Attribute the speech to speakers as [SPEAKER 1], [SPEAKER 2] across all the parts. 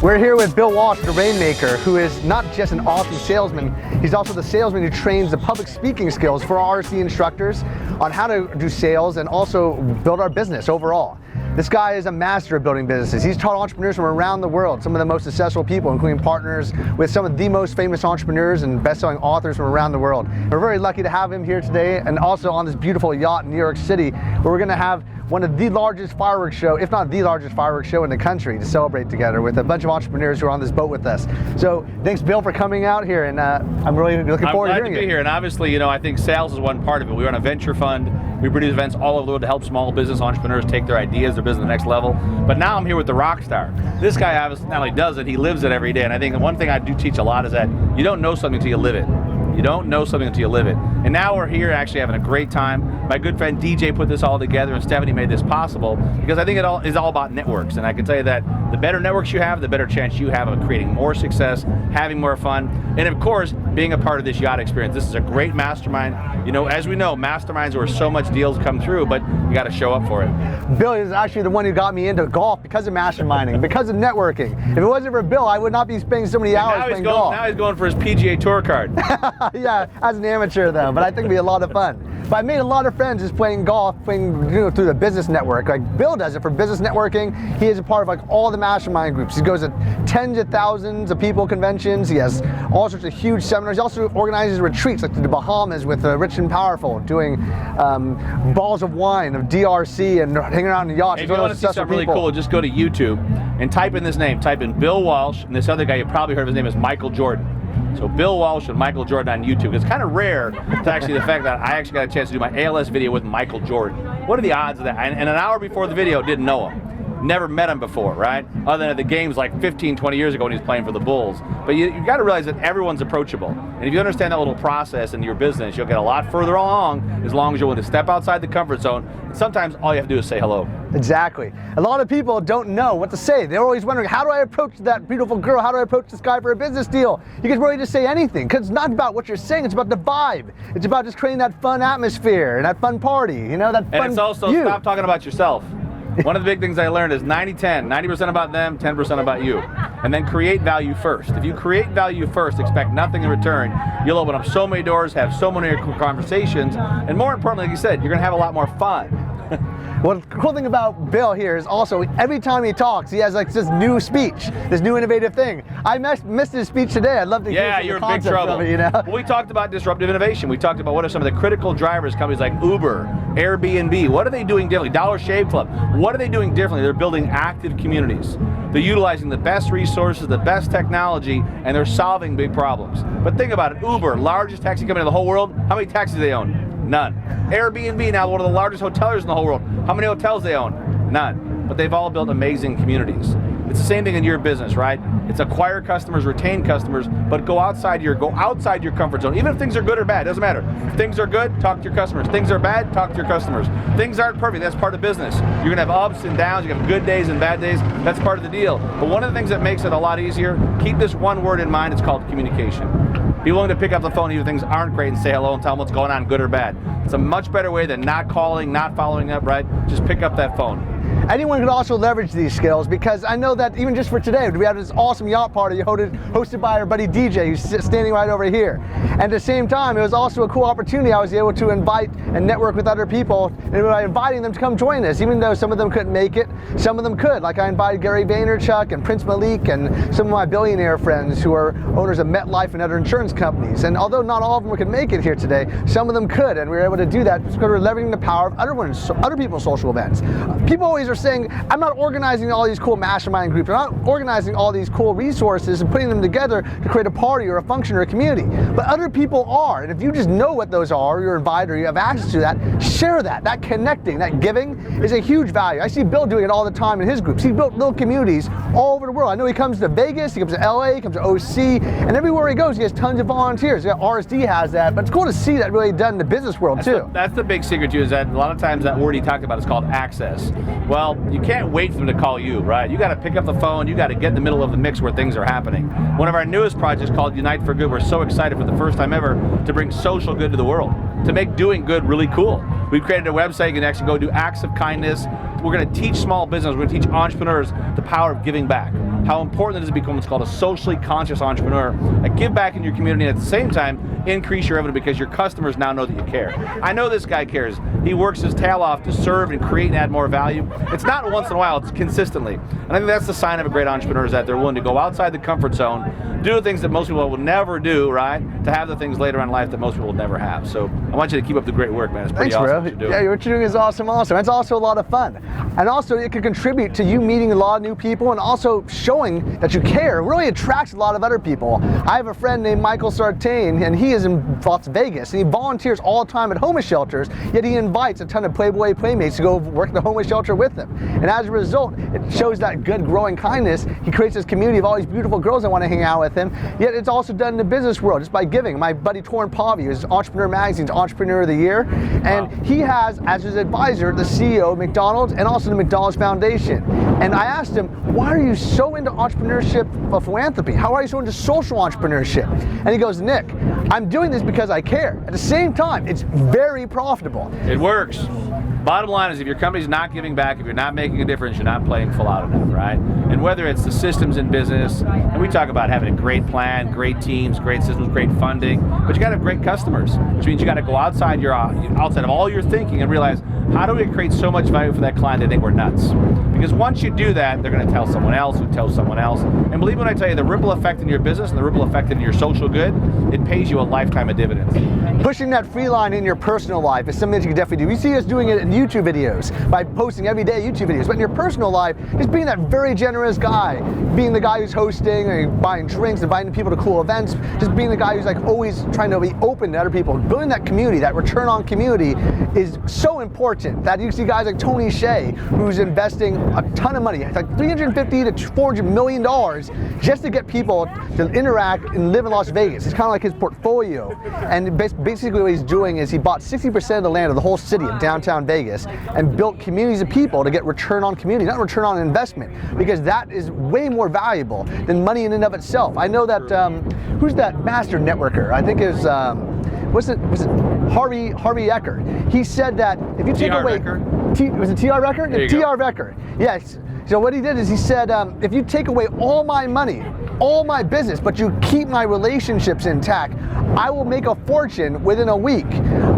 [SPEAKER 1] We're here with Bill Walsh, the Rainmaker, who is not just an awesome salesman, he's also the salesman who trains the public speaking skills for our RSD instructors on how to do sales and also build our business overall. This guy is a master of building businesses. He's taught entrepreneurs from around the world, some of the most successful people, including partners with some of the most famous entrepreneurs and best-selling authors from around the world. We're very lucky to have him here today and also on this beautiful yacht in New York City, where we're going to have one of the largest fireworks show, if not the largest fireworks show in the country, to celebrate together with a bunch of entrepreneurs who are on this boat with us. So thanks, Bill, for coming out here, and I'm really looking forward to hearing it.
[SPEAKER 2] I'm glad to be here, and obviously, you know, I think sales is one part of it. We run a venture fund. We produce events all over the world to help small business entrepreneurs take their ideas, their business to the next level. But now I'm here with the rock star. This guy obviously not only does it, he lives it every day. And I think the one thing I do teach a lot is that you don't know something until you live it. You don't know something until you live it. And now we're here actually having a great time. My good friend DJ put this all together, and Stephanie made this possible, because I think it all is all about networks. And I can tell you that the better networks you have, the better chance you have of creating more success, having more fun, and of course, being a part of this yacht experience. This is a great mastermind. You know, as we know, masterminds where so much deals come through, but you got to show up for it.
[SPEAKER 1] Bill is actually the one who got me into golf because of masterminding, because of networking. If it wasn't for Bill, I would not be spending so many hours playing golf.
[SPEAKER 2] Now he's going for his PGA Tour card.
[SPEAKER 1] Yeah, as an amateur though, but I think it'd be a lot of fun. But I made a lot of friends just playing golf, through the business network. Like Bill does it for business networking. He is a part of like all the mastermind groups. He goes to tens of thousands of people conventions. He has all sorts of huge seminars. He also organizes retreats like to the Bahamas with Rich and Powerful, doing balls of wine of DRC and hanging out on the yachts.
[SPEAKER 2] If you want to see something really cool, just go to YouTube and type in this name. Type in Bill Walsh, and this other guy you probably heard of, his name is Michael Jordan. So Bill Walsh and Michael Jordan on YouTube. It's kind of rare to actually the fact that I actually got a chance to do my ALS video with Michael Jordan. What are the odds of that? And an hour before the video, didn't know him. Never met him before, right? Other than at the games like 15, 20 years ago when he was playing for the Bulls. But you got to realize that everyone's approachable. And if you understand that little process in your business, you'll get a lot further along as long as you're willing to step outside the comfort zone. And sometimes all you have to do is say hello.
[SPEAKER 1] Exactly. A lot of people don't know what to say. They're always wondering, how do I approach that beautiful girl? How do I approach this guy for a business deal? You can really just say anything, because it's not about what you're saying, it's about the vibe. It's about just creating that fun atmosphere and that fun party, you know, that fun.
[SPEAKER 2] And it's also stop talking about yourself. One of the big things I learned is 90-10, 90% about them, 10% about you. And then create value first. If you create value first, expect nothing in return, you'll open up so many doors, have so many conversations, and more importantly, like you said, you're gonna have a lot more fun.
[SPEAKER 1] Well, the cool thing about Bill here is also every time he talks, he has like this new speech, this new innovative thing. I missed his speech today. I'd love to hear
[SPEAKER 2] Yeah, you're in big trouble.
[SPEAKER 1] It, you know?
[SPEAKER 2] Well, we talked about disruptive innovation. We talked about what are some of the critical drivers, companies like Uber, Airbnb. What are they doing differently? Dollar Shave Club. What are they doing differently? They're building active communities. They're utilizing the best resources, the best technology, and they're solving big problems. But think about it. Uber, largest taxi company in the whole world. How many taxis do they own? None. Airbnb, now one of the largest hoteliers in the whole world. How many hotels they own? None. But they've all built amazing communities. It's the same thing in your business, right? It's acquire customers, retain customers, but go outside your comfort zone. Even if things are good or bad, doesn't matter. If things are good, talk to your customers. Things are bad, talk to your customers. Things aren't perfect, that's part of business. You're gonna have ups and downs, you have good days and bad days, that's part of the deal. But one of the things that makes it a lot easier, keep this one word in mind, it's called communication. Be willing to pick up the phone even if things aren't great and say hello and tell them what's going on, good or bad. It's a much better way than not calling, not following up, right? Just pick up that phone.
[SPEAKER 1] Anyone could also leverage these skills, because I know that even just for today, we had this awesome yacht party hosted by our buddy DJ, who's standing right over here. And at the same time, it was also a cool opportunity. I was able to invite and network with other people, and by inviting them to come join us, even though some of them couldn't make it, some of them could. Like I invited Gary Vaynerchuk and Prince Malik and some of my billionaire friends who are owners of MetLife and other insurance companies. And although not all of them could make it here today, some of them could, and we were able to do that because we're leveraging the power of other people's social events. People always are saying, I'm not organizing all these cool mastermind groups, I'm not organizing all these cool resources and putting them together to create a party or a function or a community. But other people are, and if you just know what those are, you're invited or you have access to that, share that. That connecting, that giving is a huge value. I see Bill doing it all the time in his groups. He's built little communities all over the world. I know he comes to Vegas, he comes to LA, he comes to OC, and everywhere he goes, he has tons of volunteers. RSD has that, but it's cool to see that really done in the business world too.
[SPEAKER 2] That's the big secret too, is that a lot of times that word he talked about is called access. Well, you can't wait for them to call you, right? You got to pick up the phone, you got to get in the middle of the mix where things are happening. One of our newest projects called Unite for Good, we're so excited for the first time ever to bring social good to the world, to make doing good really cool. We've created a website. You can actually go do acts of kindness. We're going to teach small business. We're going to teach entrepreneurs the power of giving back. How important it is to become what's called a socially conscious entrepreneur. Give back in your community and at the same time increase your revenue because your customers now know that you care. I know this guy cares. He works his tail off to serve and create and add more value. It's not once in a while, it's consistently. And I think that's the sign of a great entrepreneur, is that they're willing to go outside the comfort zone, do the things that most people will never do, right? To have the things later in life that most people will never have. So I want you to keep up the great work, man. It's pretty awesome what you're doing.
[SPEAKER 1] Yeah, what you're doing is awesome. It's also a lot of fun. And also it can contribute to you meeting a lot of new people and also showing that you care. It really attracts a lot of other people. I have a friend named Michael Sartain, and he is in Las Vegas, and he volunteers all the time at homeless shelters, yet he invites a ton of Playboy Playmates to go work at the homeless shelter with him. And as a result, it shows that good growing kindness. He creates this community of all these beautiful girls that want to hang out with him, yet it's also done in the business world just by giving. My buddy Torrin Pavi is Entrepreneur Magazine's Entrepreneur of the Year, and he has as his advisor the CEO of McDonald's and also the McDonald's Foundation. And I asked him, why are you so into entrepreneurship of philanthropy? How are you so into social entrepreneurship? And he goes, Nick, I'm doing this because I care. At the same time, it's very profitable.
[SPEAKER 2] It works. Bottom line is, if your company's not giving back, if you're not making a difference, you're not playing full out enough, right? And whether it's the systems in business, and we talk about having a great plan, great teams, great systems, great funding, but you got to have great customers, which means you got to go outside of all your thinking and realize, how do we create so much value for that client they think we're nuts? Because once you do that, they're going to tell someone else who tells someone else. And believe me when I tell you, the ripple effect in your business and the ripple effect in your social good, it pays you a lifetime of dividends.
[SPEAKER 1] Pushing that free line in your personal life is something that you can definitely do. We see us doing it in YouTube videos by posting everyday YouTube videos. But in your personal life, just being that very generous guy, being the guy who's hosting or buying drinks, inviting people to cool events, just being the guy who's like always trying to be open to other people. Building that community, that return on community is so important. That you see guys like Tony Hsieh, who's investing a ton of money, it's like $350 to $400 million just to get people to interact and live in Las Vegas. It's kind of like his portfolio. And basically what he's doing is he bought 60% of the land of the whole city of downtown Vegas and built communities of people to get return on community, not return on investment, because that is way more valuable than money in and of itself. I know that, who's that master networker? I think is, was it Harvey Eckert? He said that if you take away, was it T.R. Eckert? T.R. Eckert. Yes. So what he did is he said, if you take away all my money, all my business, but you keep my relationships intact, I will make a fortune within a week.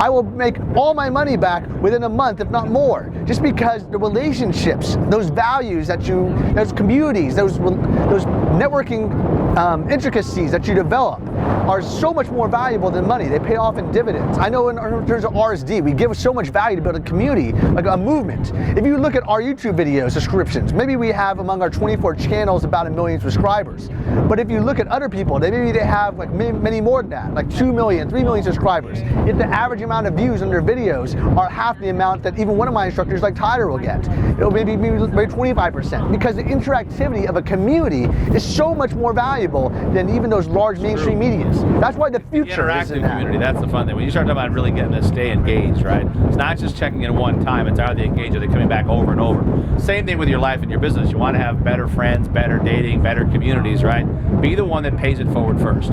[SPEAKER 1] I will make all my money back within a month, if not more. Just because the relationships, those values that those communities, those networking intricacies that you develop are so much more valuable than money. They pay off in dividends. I know in terms of RSD, we give so much value to build a community, like a movement. If you look at our YouTube video subscriptions, maybe we have among our 24 channels about 1 million subscribers. But if you look at other people, maybe they have like many more than that, like 2 million, 3 million subscribers. Yet the average amount of views on their videos are half the amount that even one of my instructors like Tyler will get. It'll maybe 25%, because the interactivity of a community is so much more valuable than even those large mainstream medias. That's why the future is in that.
[SPEAKER 2] Community, that's the fun thing. When you start talking about really getting to stay engaged, right? It's not just checking in one time, it's how they engage, are they coming back over and over. Same thing with your life and your business. You want to have better friends, better dating, better communities, right? Be the one that pays it forward first.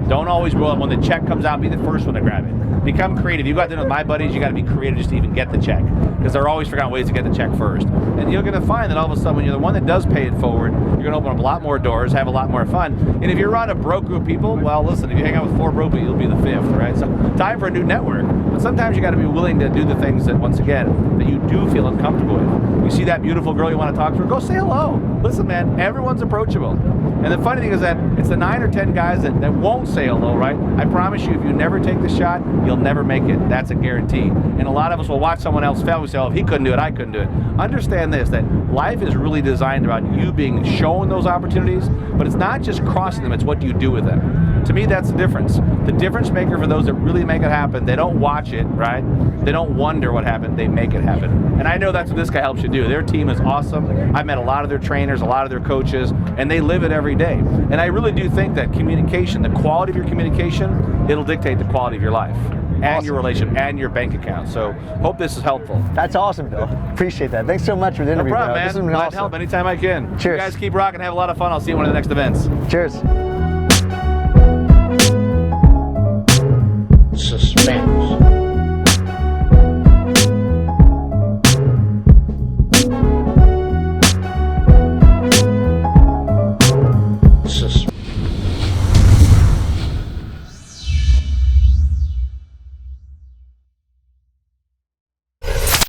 [SPEAKER 2] Don't always roll up when the check comes out, be the first one to grab it. Become creative. You got dinner with my buddies, you got to be creative just to even get the check, because they're always figuring out ways to get the check first. And you're going to find that all of a sudden when you're the one that does pay it forward, you're going to open up a lot more doors, have a lot more fun. And if you're around a broke group of people, well, listen, if you hang out with 4 broke people, you'll be the 5th, right? So time for a new network. But sometimes you got to be willing to do the things that, once again, that you do feel uncomfortable with. You see that beautiful girl you want to talk to her, go say hello. Listen, man, everyone's approachable. And the funny thing is that it's the 9 or 10 guys that won't say hello, right? I promise you, if you never take the shot, you'll never make it. That's a guarantee. And a lot of us will watch someone else fail and say, oh, if he couldn't do it, I couldn't do it. Understand this, that life is really designed about you being shown those opportunities, but it's not just crossing them, it's what you do with them. To me, that's the difference. The difference maker for those that really make it happen, they don't watch it, right? They don't wonder what happened, they make it happen. And I know that's what this guy helps you do. Their team is awesome. I've met a lot of their trainers, a lot of their coaches, and they live it every day. And I really do think that communication, the quality of your communication, it'll dictate the quality of your life. And your relationship and your bank account. So hope this is helpful.
[SPEAKER 1] That's awesome, Bill. Appreciate that. Thanks so much for the interview.
[SPEAKER 2] No problem,
[SPEAKER 1] man.
[SPEAKER 2] man.
[SPEAKER 1] This has been
[SPEAKER 2] Glad
[SPEAKER 1] awesome.
[SPEAKER 2] to help anytime I can.
[SPEAKER 1] Cheers.
[SPEAKER 2] You guys keep rocking, have a lot of fun. I'll see you at one of the next events.
[SPEAKER 1] Cheers.
[SPEAKER 3] Suspense.